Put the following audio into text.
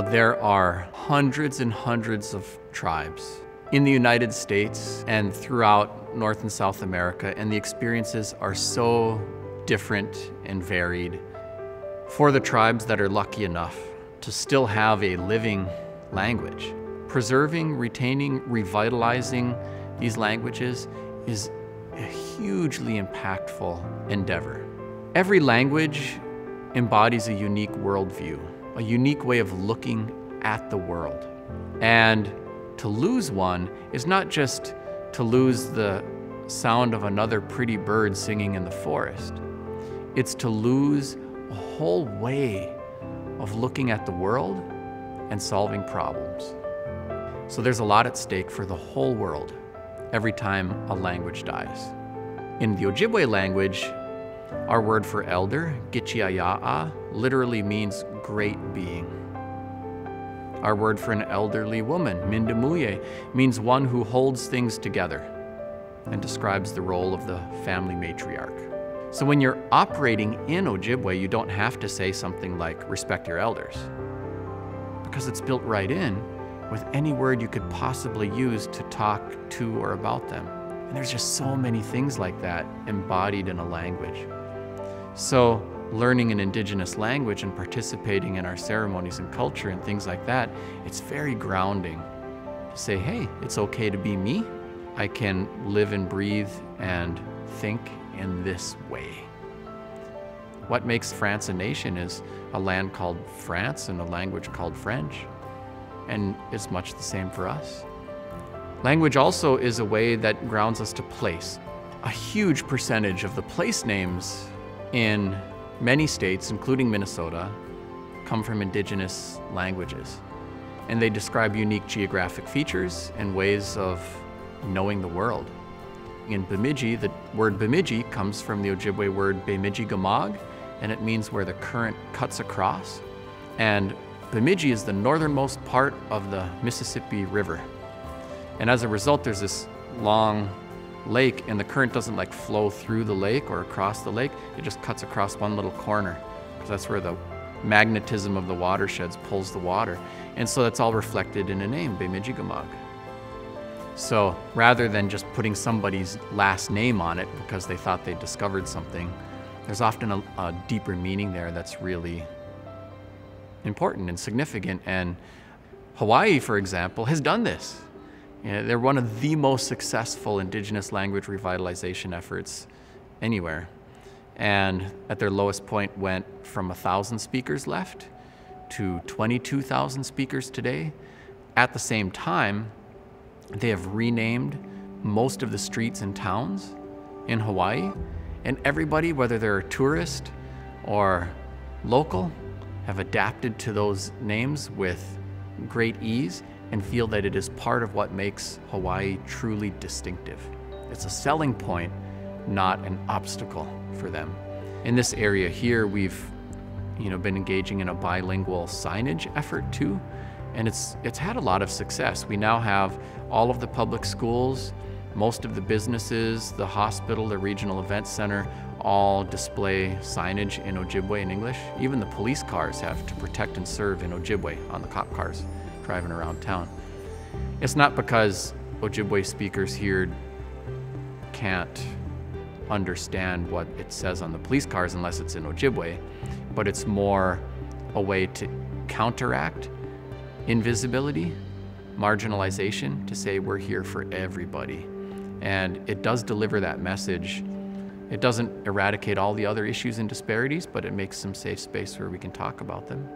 There are hundreds and hundreds of tribes in the United States and throughout North and South America, and the experiences are so different and varied. For the tribes that are lucky enough to still have a living language, preserving, retaining, revitalizing these languages is a hugely impactful endeavor. Every language embodies a unique worldview, a unique way of looking at the world. And to lose one is not just to lose the sound of another pretty bird singing in the forest. It's to lose a whole way of looking at the world and solving problems. So there's a lot at stake for the whole world every time a language dies. In the Ojibwe language, our word for elder, Gichiaya'a, literally means great being. Our word for an elderly woman, Mindamuye, means one who holds things together and describes the role of the family matriarch. So when you're operating in Ojibwe, you don't have to say something like, respect your elders, because it's built right in with any word you could possibly use to talk to or about them. And there's just so many things like that embodied in a language. So learning an Indigenous language and participating in our ceremonies and culture and things like that, it's very grounding to say, hey, it's okay to be me. I can live and breathe and think in this way. What makes France a nation is a land called France and a language called French. And it's much the same for us. Language also is a way that grounds us to place. A huge percentage of the place names in many states, including Minnesota, come from Indigenous languages. And they describe unique geographic features and ways of knowing the world. In Bemidji, the word Bemidji comes from the Ojibwe word Bemidji-Gamag, and it means where the current cuts across. And Bemidji is the northernmost part of the Mississippi River. And as a result, there's this long lake, and the current doesn't like flow through the lake or across the lake. It just cuts across one little corner, because that's where the magnetism of the watersheds pulls the water. And so that's all reflected in a name, Bemidji-Gamag. So rather than just putting somebody's last name on it because they thought they discovered something, there's often a deeper meaning there that's really important and significant. And Hawaii, for example, has done this. You know, they're one of the most successful Indigenous language revitalization efforts anywhere. And at their lowest point went from 1,000 speakers left to 22,000 speakers today. At the same time, they have renamed most of the streets and towns in Hawaii. And everybody, whether they're a tourist or local, have adapted to those names with great ease and feel that it is part of what makes Hawaii truly distinctive. It's a selling point, not an obstacle for them. In this area here, we've been engaging in a bilingual signage effort too, and it's had a lot of success. We now have all of the public schools, most of the businesses, the hospital, the regional event center, all display signage in Ojibwe in English. Even the police cars have to protect and serve in Ojibwe on the cop cars driving around town. It's not because Ojibwe speakers here can't understand what it says on the police cars unless it's in Ojibwe, but it's more a way to counteract invisibility, marginalization, to say we're here for everybody. And it does deliver that message. It doesn't eradicate all the other issues and disparities, but it makes some safe space where we can talk about them.